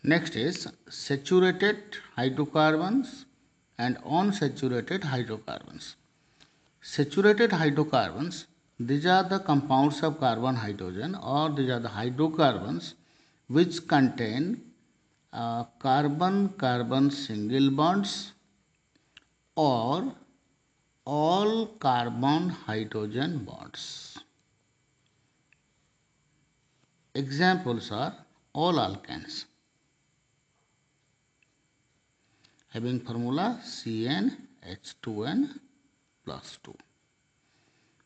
Next is saturated hydrocarbons and unsaturated hydrocarbons. Saturated hydrocarbons, these are the compounds of carbon, hydrogen, or these are the hydrocarbons which contain carbon-carbon single bonds or all carbon hydrogen bonds. Examples are all alkanes having formula CnH2n plus 2.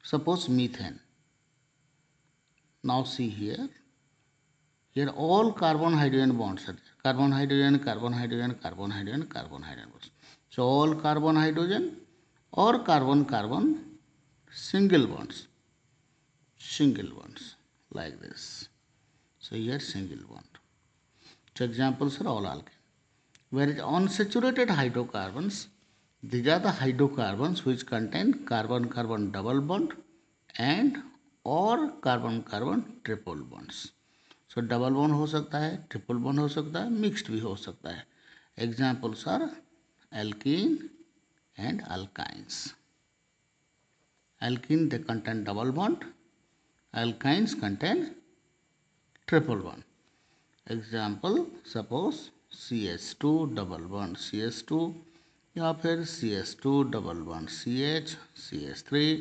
Suppose methane. Now see here. Here all carbon hydrogen bonds are there. Carbon hydrogen, carbon hydrogen, carbon hydrogen, carbon hydrogen bonds. So all carbon hydrogen or carbon carbon single bonds like this. So here single bond. So examples are all alkane. Whereas unsaturated hydrocarbons, these are the hydrocarbons which contain carbon carbon double bond and or carbon carbon triple bonds. So double bond हो सकता है, triple bond हो सकता है, mixed भी हो सकता है. Examples are alkene and alkynes. Alkene they contain double bond, alkynes contain triple bond. Example suppose CH2 double bond CH2 या फिर CH2 double bond CH CH3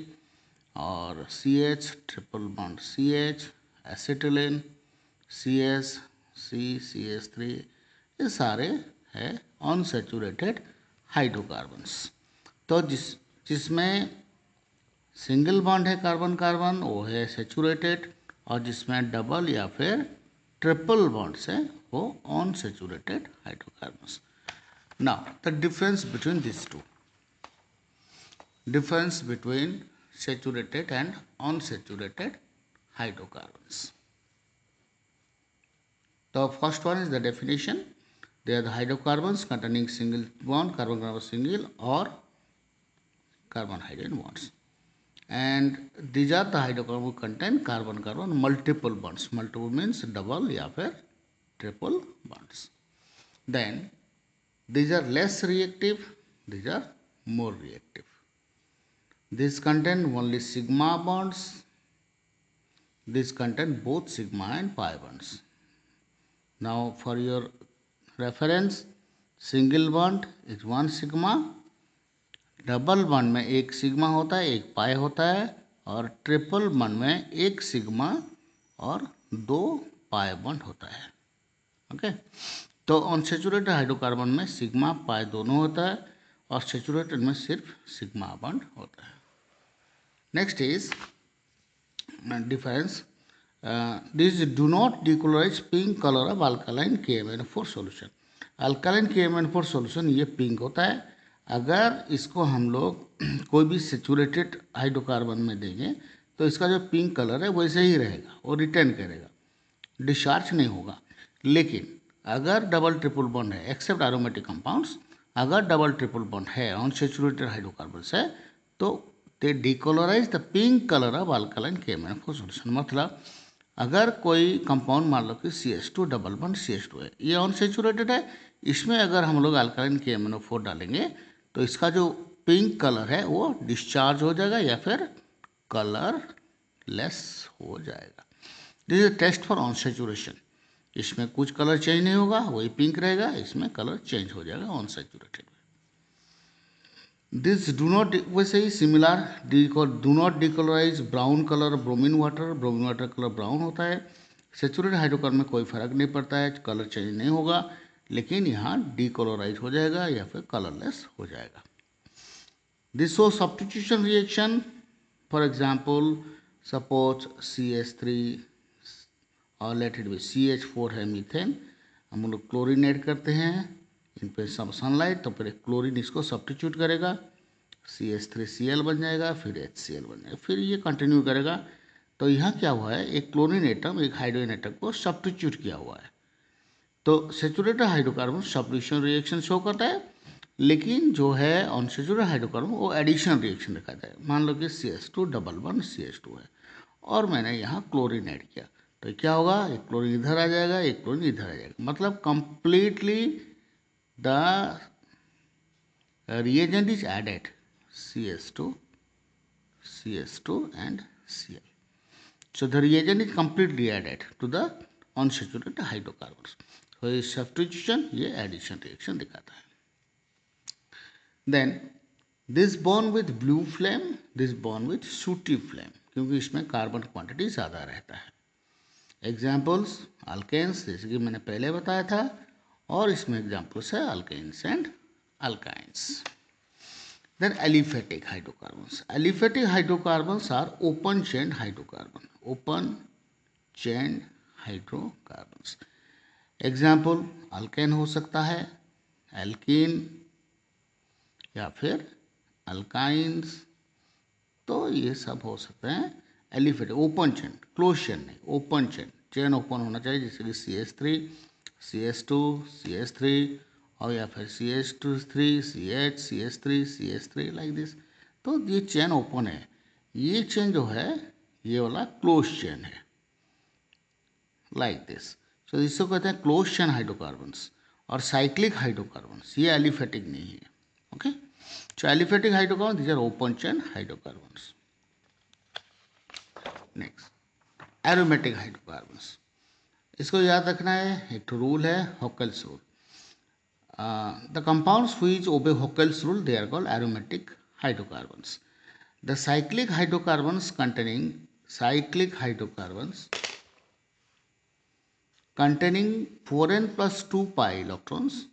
और CH triple bond CH acetylene CH CH3 ये सारे है unsaturated hydrocarbons. तो जिसमें single bond है carbon carbon वो है सैचुरेटेड, और जिसमें डबल या फिर ट्रिपल बॉन्ड्स है वो unsaturated hydrocarbons. Now the difference between this two, difference between saturated and unsaturated hydrocarbons. The first one is the definition. They are the hydrocarbons containing single bond, carbon carbon single or carbon hydrogen bonds. And these are the hydrocarbons contain carbon carbon multiple bonds. Multiple means double या फिर triple bonds. Then these are less reactive, these are more reactive. These contain only sigma bonds. These contain both sigma and pi bonds. Now for your reference, single bond is 1 sigma, double bond में एक sigma होता है, एक पाई होता है, और triple bond में एक सिग्मा और 2 पाई बॉन्ड होता है. ओके, तो अनसैचुरेटेड हाइड्रोकार्बन में सिग्मा पाई दोनों होता है और सैचुरेटेड में सिर्फ सिग्मा बॉन्ड होता है. Next is difference. These do not decolorize pink color of alkaline KMnO4 solution. Alkaline KMnO4 solution ये पिंक होता है. अगर इसको हम लोग कोई भी सेचुरेटेड हाइड्रोकार्बन में देंगे तो इसका जो पिंक कलर है वैसे ही रहेगा, वो रिटर्न करेगा, डिस्चार्ज नहीं होगा. लेकिन अगर डबल ट्रिपल बॉन्ड है, एक्सेप्ट एरोमेटिक कंपाउंड्स, अगर डबल ट्रिपल बॉन्ड है अनसैचुरेटेड हाइड्रोकार्बन्स है तो they decolorize the pink colour of alkaline KMnO4 solution. मतलब अगर कोई कंपाउंड मान लो कि CH2 डबल बॉन्ड CH2 है, ये अनसैचुरेटेड है, इसमें अगर हम लोग अल्कालाइन KMnO4 डालेंगे तो इसका जो पिंक कलर है वो डिस्चार्ज हो जाएगा या फिर कलर लेस हो जाएगा. This is test for unsaturation. इसमें कुछ कलर चेंज नहीं होगा, वही पिंक रहेगा, इसमें कलर चेंज हो जाएगा अनसैचुरेटेड. दिस डू नॉट, वैसे ही similar do not decolorize brown colour bromine water. Bromine water colour brown होता है. सैचुरेटेड हाइड्रोकार्बन में कोई फर्क नहीं पड़ता है, कलर चेंज नहीं होगा, लेकिन यहाँ डिकलराइज हो जाएगा या फिर कलरलेस हो जाएगा. This show substitution reaction. For example suppose CH3 और लेट इट बी CH4 है मीथेन, हम लोग क्लोरीन ऐड करते हैं इन पे सब सनलाइट, तो फिर क्लोरीन इसको सब्स्टिट्यूट करेगा, CH3Cl बन जाएगा, फिर HCl बन जाएगा, फिर ये कंटिन्यू करेगा. तो यहाँ क्या हुआ है, एक क्लोरीन एटम एक हाइड्रोजन एटम को सब्स्टिट्यूट किया हुआ है. तो saturated hydrocarbon substitution reaction show करता है, लेकिन जो है अनसैचुरेटेड हाइड्रोकार्बन वो एडिशन रिएक्शन दिखाता है. मान लो कि CH2 डबल बॉन्ड CH2 है और मैंने यहाँ क्लोरीन ऐड किया, तो क्या होगा, एक क्लोरीन इधर आ जाएगा, एक क्लोरीन इधर आ जाएगा, मतलब completely the reagent is added CS2 and Cl. So the reagent is completely added to the unsaturated hydrocarbons. So ये substitution, ये addition reaction दिखाता है. Then this bond with blue flame, this bond with sooty flame, क्योंकि इसमें carbon quantity ज़्यादा रहता है. Examples alkanes, जैसे कि मैंने पहले बताया था, और इसमें एग्जाम्पल्स है alkanes and alkynes. Then aliphatic hydrocarbons. Aliphatic hydrocarbons are open chain hydrocarbon. Open chain hydrocarbons. Example alkane हो सकता है, alkene या फिर alkynes, तो ये सब हो सकते हैं aliphatic. Open chain, close chain नहीं, ओपन चेन. चेन ओपन होना चाहिए, जैसे कि CH3, CS2, CH3, और या फिर CH2 3, CH, CH3, CH3 like this. तो ये चेन ओपन है. ये चेन जो है ये वाला क्लोज चेन है, लाइक दिस. सो इसको कहते हैं क्लोज चेन हाइड्रोकार्बन्स. और साइक्लिक हाइड्रोकार्बन्स ये एलिफेटिक नहीं है. Okay, so aliphatic hydrocarbon these are open chain hydrocarbons. Next aromatic hydrocarbons. इसको याद रखना है, एक तो रूल है Huckel's rule. The compounds which obey Hockel's rule, they are called aromatic hydrocarbons. The cyclic hydrocarbons containing 4n plus 2 pi electrons,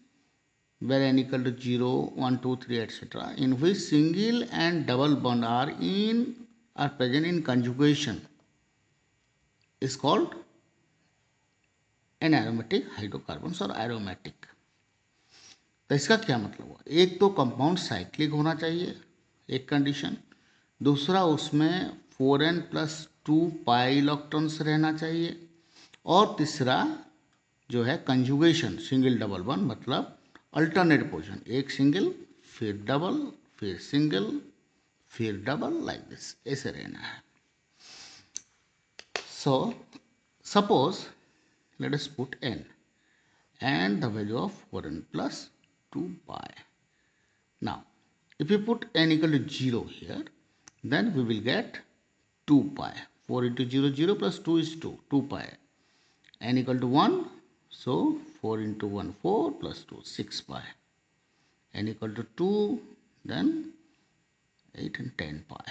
where n equal to 0, 1, 2, 3, etc., in which single and double bond are present in conjugation, is called an aromatic hydrocarbons or aromatic. तो इसका क्या मतलब हुआ, एक तो compound cyclic होना चाहिए, एक कंडीशन. दूसरा उसमें 4n plus 2 पाई इलेक्ट्रॉन्स रहना चाहिए. और तीसरा जो है कंजुगेशन, सिंगल डबल वन, मतलब अल्टरनेट पोजीशन, एक सिंगल फिर डबल फिर सिंगल फिर डबल, लाइक दिस, ऐसे रहना है. So suppose let us put n and the value of 4n plus 2 pi. Now, if we put n equal to 0 here, then we will get 2 pi. 4 into 0, 0 plus 2 is 2, 2 pi. N equal to 1, so 4 into 1, 4 plus 2, 6 pi. N equal to 2, then 8 and 10 pi.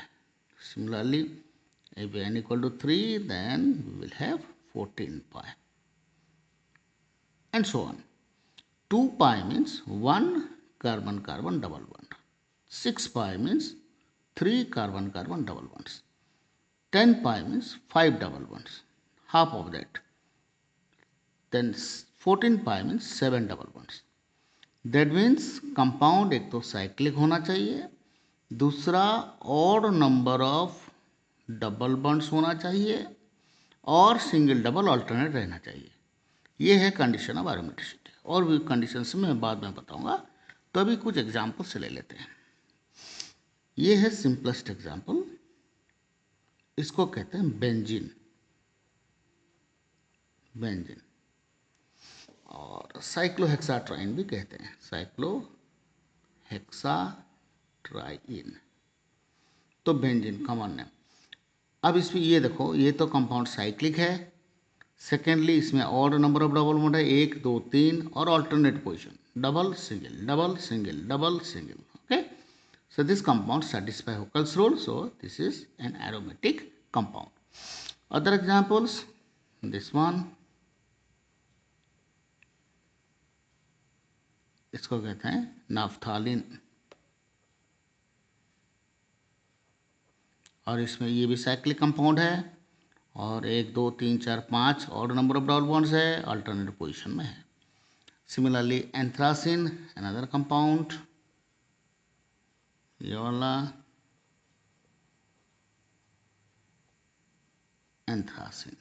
Similarly, if n equal to 3, then we will have 14 pi. And so on. 2 pi means 1 carbon-carbon double bond. 6 pi means 3 carbon-carbon double bonds. 10 pi means 5 double bonds, half of that. Then 14 pi means 7 double bonds. That means compound एक तो cyclic होना चाहिए, दूसरा odd number of double bonds होना चाहिए, और single double alternate रहना चाहिए. ये है कंडीशन ऑफ एरोमेटिसिटी. और भी कंडीशंस मैं बाद में बताऊंगा. तो अभी कुछ एग्जाम्पल से ले लेते हैं. ये है सिंपलेस्ट एग्जाम्पल, इसको कहते हैं बेंजीन. बेंजीन और साइक्लोहेक्साट्राइन भी कहते हैं, साइक्लोहेक्साट्राइन. तो बेंजीन कॉमन नेम. अब इसमें ये देखो, ये तो कंपाउंड साइक्लिक है. सेकेंडली इसमें odd number of double bond है, 1, 2, 3, और alternate position, double single double single double single. Okay, so this compound satisfy Hockel's rule, so this is an aromatic compound. Other examples, this one, इसको कहते हैं नाफ्थालिन. और इसमें ये भी साइक्लिक कंपाउंड है, और 1, 2, 3, 4, 5 और नंबर ऑफ डबल बॉन्ड्स है, अल्टरनेट पोजीशन में है. सिमिलरली एंथ्रासिन, अनदर कंपाउंड, ये वाला एंथ्रासिन.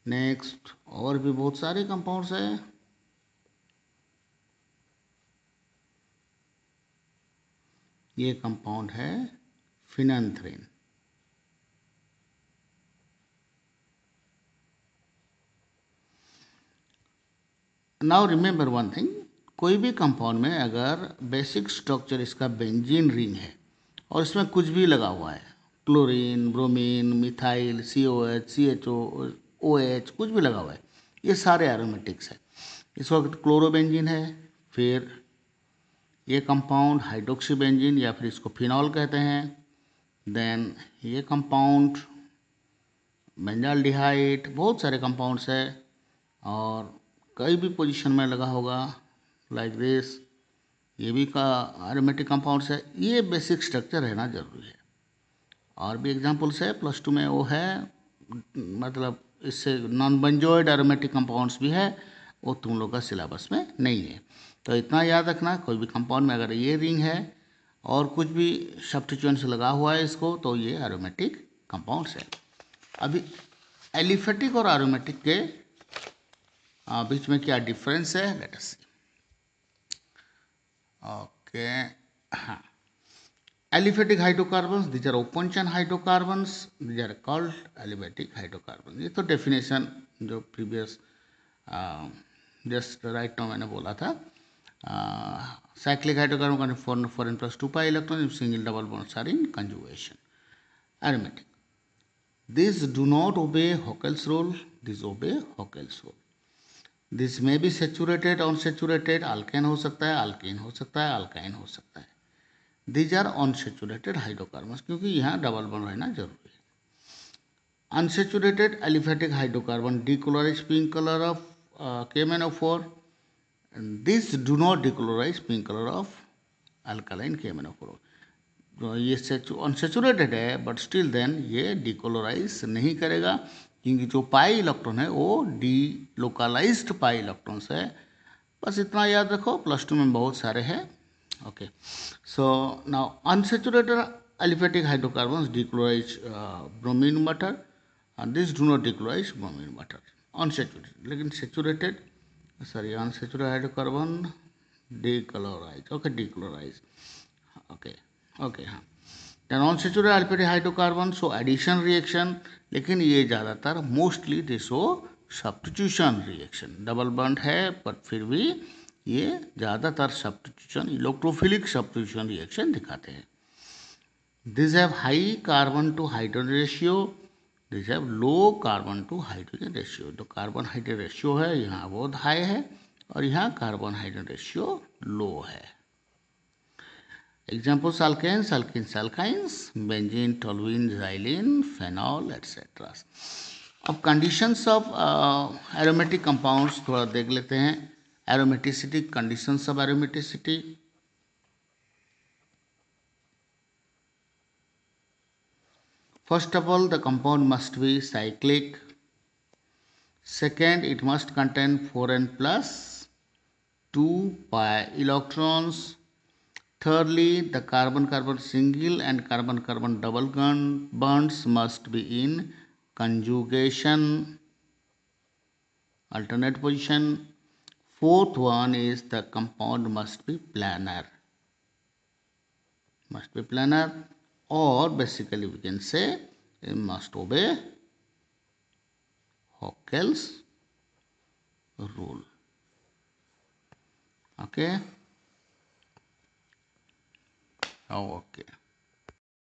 नेक्स्ट और भी बहुत सारे कंपाउंड्स हैं. ये कंपाउंड है फिनांथ्रिन. नाउ रिमेंबर वन थिंग, कोई भी कंपाउंड में अगर बेसिक स्ट्रक्चर इसका बेंजीन रिंग है और इसमें कुछ भी लगा हुआ है, chlorine, bromine, methyl, COH, CHO, OH, कुछ भी लगा हुआ है, ये सारे एरोमेटिक्स है। इस वक्त क्लोरोबेंजीन है, फिर ये कंपाउंड हाइड्रोक्सी बेंजीन या फिर इसको फिनॉल कहते हैं, देन ये कंपाउंड बेंजाल्डिहाइड, बहुत सारे कंपाउंड्स है और कई भी पोजीशन में लगा होगा लाइक दिस, ये भी का एरोमेटिक कंपाउंड्स है। ये बेसिक स्ट्रक्चर रहना जरूरी है। और भी एग्जांपल्स है +2 में, वो है मतलब इससे नॉन बेंजोइड एरोमेटिक कंपाउंड्स भी है, वो तुम लोग का सिलेबस में नहीं है। तो इतना याद रखना, कोई भी कंपाउंड में अगर ये रिंग है और कुछ भी सब्स्टिट्यूएंट्स लगा हुआ है इसको, तो ये एरोमेटिक कंपाउंड्स है। अभी एलिफेटिक और एरोमेटिक के बीच में क्या डिफरेंस है, लेट अस सी। ओके, हाँ, aliphatic hydrocarbons, these are open chain hydrocarbons, these are called aliphatic hydrocarbon. ये तो डेफिनेशन जो प्रीवियस जस्ट राइट नाउ मैंने बोला था। साइक्लिक हाइड्रोकार्बन का 4n+2 pi electron, single double bonds are in conjugation. Aromatic, this do not obey Huckel's rule, this ओबे Huckel's rule. This में भी सेचुरेटेड, अनसेचुरेटेड, अल्केन हो सकता है, अल्कीन हो सकता है, अल्काइन हो सकता है। दीज आर अनसेचुरेटेड हाइड्रोकार्बन्स, क्योंकि यहाँ डबल बॉन्ड रहना जरूरी है। Unsaturated aliphatic hydrocarbon decolorize pink colour of KMnO4, this do not decolorize pink colour of alkaline KMnO4। तो ये अनसेचुरेटेड है बट स्टिल देन ये डिकोलोराइज नहीं करेगा, क्योंकि जो पाई इलेक्ट्रॉन है वो डी लोकलाइज्ड पाई इलेक्ट्रॉन्स है। बस इतना याद रखो, +2 में बहुत सारे हैं। Okay, so now unsaturated aliphatic hydrocarbons dechlorize bromine water, and these do not dechlorize bromine water. Unsaturated, लेकिन saturated, sorry, unsaturated hydrocarbon dechlorize, okay, dechlorize, okay, okay, हाँ। then unsaturated aliphatic hydrocarbons so addition reaction, लेकिन ये ज़्यादातर mostly they show substitution reaction, double bond है पर फिर भी ये ज़्यादातर सब्स्टिट्यूशन, इलेक्ट्रोफिलिक सब्स्टिट्यूशन रिएक्शन दिखाते हैं। This have high carbon to hydrogen ratio, this have low carbon to hydrogen ratio. तो कार्बन हाइड्रोजन रेशियो है यहाँ बहुत हाई है और यहाँ कार्बन हाइड्रोजन रेशियो लो है। Examples alkanes, alkenes, alkynes, benzene, toluene, xylene, phenol etcetera. अब conditions of aromatic compounds थोड़ा देख लेते हैं। Aromaticity, conditions of aromaticity. First of all, the compound must be cyclic. Second, it must contain 4n+2 pi electrons. Thirdly, the carbon-carbon single and carbon-carbon double bonds must be in conjugation, alternate position. Fourth one is the compound must be planar. Must be planar, or basically we can say it must obey Hockel's rule. Okay. Oh, okay.